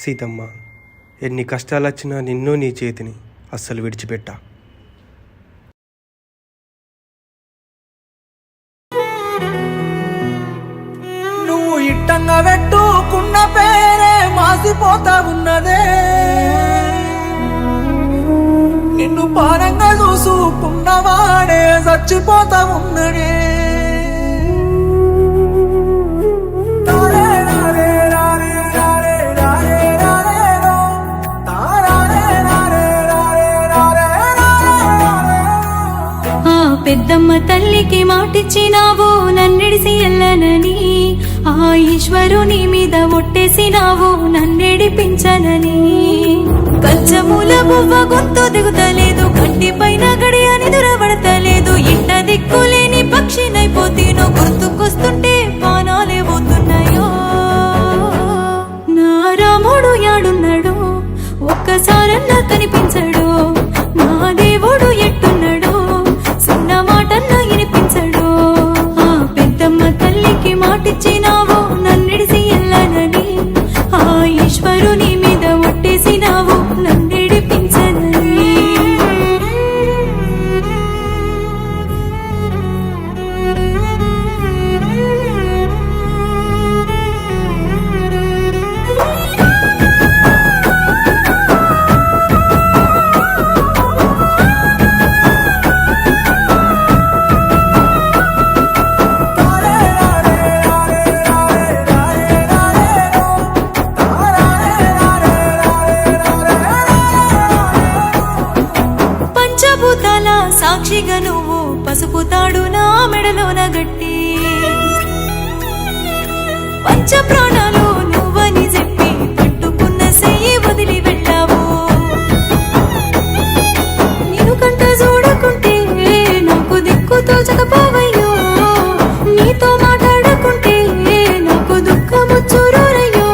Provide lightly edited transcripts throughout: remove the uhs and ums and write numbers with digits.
సీతమ్మ, ఎన్ని కష్టాలొచ్చినా నిన్ను నీ చేతిని అస్సలు విడిచిపెట్టా. నువ్వు ఇట్టంగా పెట్టుకున్న పేరే మాసిపోతా ఉన్నదే, నిన్ను పారంగా చూసుకున్నవాడే చచ్చిపోతా ఉన్నడే. పెద్దమ్మ తల్లికి మాటిచ్చినావు నన్నిడిసి ఎల్లనని, ఆ ఈశ్వరుని మీద ఒట్టేసినావు నన్నెడిపించనని. కచ్చమూల బువ్వ గొంతు దిగుతలేదు, కంటి పైన గడియ నిదురబడతలేదు. ఇంట దిక్కులేని పక్షినైపోతేనో గుర్తుకొస్తుంటే పానాలే పోతున్నాయో. నా రాముడు యాడున్నాడు, ఒక్కసారన్నా కనిపించడు. నా దేవుడు ఎట్టున్నాడు, చిన్న మాటన్నా వినిపించడు. ఆ పెద్దమ్మ తల్లికి మాటిచ్చినావు నన్నిడిసి ఎల్లనని, ఆ ఈశ్వరుని మీద ఒట్టేసినావు నన్నెడిపించనని. పంచభూతాల సాక్షిగా నువ్వు పసుపు తాడు నా మెడలోన గట్టి, పంచ ప్రాణాలు నువ్వని చెప్పి పట్టుకున్న చెయ్యి వదిలి వెళ్ళావు. నేను కంట చూడకుంటే నాకు దిక్కు తోచకపోవయ్యో, నీతో మాట్లాడకుంటే నాకు దుఃఖము చూరయ్యో.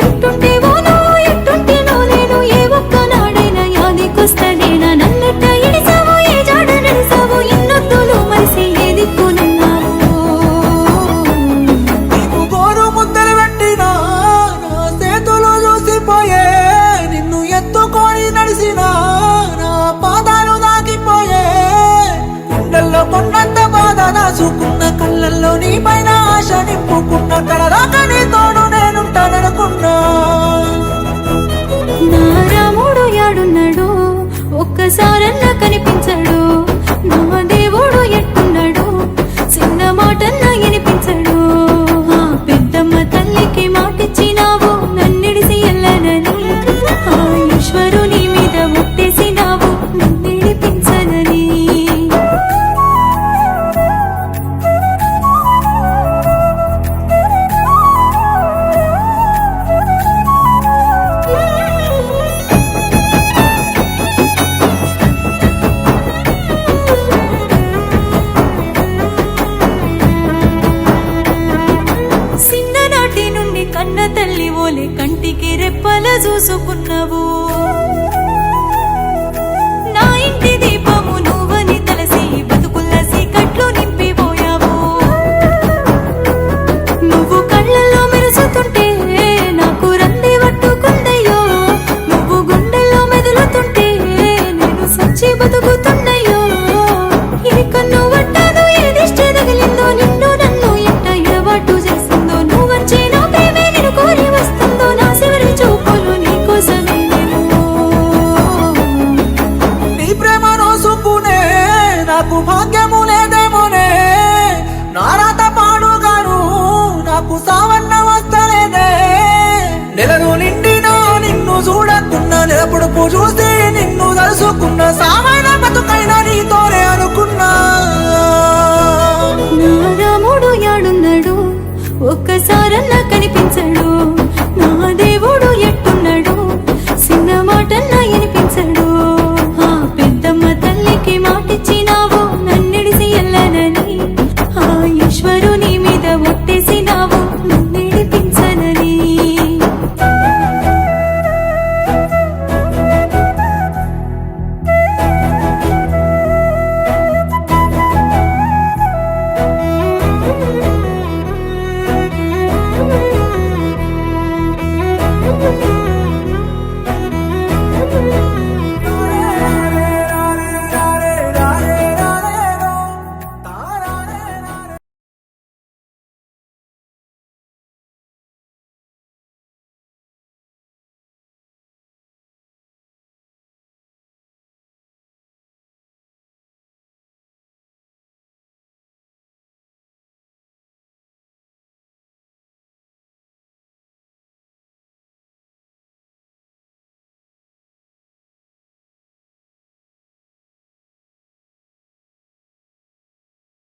ఎట్టుంటేవో నువ్వు ఎట్టుంటేనో నేను, ఏ ఒక్క నాడైనా యాదికొస్తనేనా. నన్నట్ట ఇడిసావు, ఏ జాడ నడిసావు, ఎన్నొత్తులు మరిసి ఏ దిక్కునున్నావు. నీకు గోరు ముద్దలు పెట్టినా నా చేతులు చూసిపోయే, నిన్ను ఎత్తుకొని నడిసినా నా పాదాలు దాకిపోయే. గుండెల్లో కొండంత బాధ దాచుకున్న, కళ్ళల్లో నీ పైన ఆశ నింపుకున్న, కలరాక నీ తోడు నేనుంటాననుకున్నా. నా రాముడు యాడున్నాడు, ఒక్కసారన్నా కనిపించడు. నా దేవుడు ఎట్టున్నాడు, చిన్న మాటన్నా వినిపించడు. ఆ పెద్దమ్మ తల్లికి మాటిచ్చినావు నన్నిడిసి ఎల్లనని, ఆ ఈశ్వరుని మీద ఒట్టేసినావు నన్నెడిపించనని. చిన్ననాటి నుండి కన్న తల్లి ఓలే కంటికి రెప్పల చూసుకున్నావు. నా ఇంటి దీపము నువ్వని తలసి బతుకుల్ల సీకట్లు నింపిపోయావు. నువ్వు కళ్ళల్లో మెరుసుతుంటే నాకు రంది పట్టుకుందయ్యో. నువ్వు గుండెల్లో మెదులుతుంటే నేను సచ్చి బతుకుతున్నాయో. ఏ కన్ను పట్టాదో, ఏ దిష్టి తగిలిందో, నిన్ను నన్ను ఎట్ట ఎడబాటు చేసిందో. నువ్వొచ్చే నా ప్రేమే నేను కోరి వస్తుందో, నా చివరి చూపులు నీ కోసమే నేను. నీ ప్రేమ నోసుకునే నాకు భాగ్యము లేదేమోనే, నా రాత పాడుగాను నాకు సావన్న వస్తలేదే. నెలను నిండినా నిన్ను చూడకున్నా, నెలపొడుపు చూసి నిన్ను తలుసుకున్న, సామైన బతుకైనా నీతోనే అనుకున్నా. నా రాముడు యాడున్నాడు, ఒక్కసారన్నా కనిపించడు. నా దేవుడు ఎట్టున్నాడు, చిన్న మాటన్నా వినిపించడు. ఆ పెద్దమ్మ తల్లికి మాటిచ్చినావు నన్నిడిసి ఎల్లనని, ఆ ఈశ్వరుని మీద ఒట్టేసినావు నన్నెడిపించనని.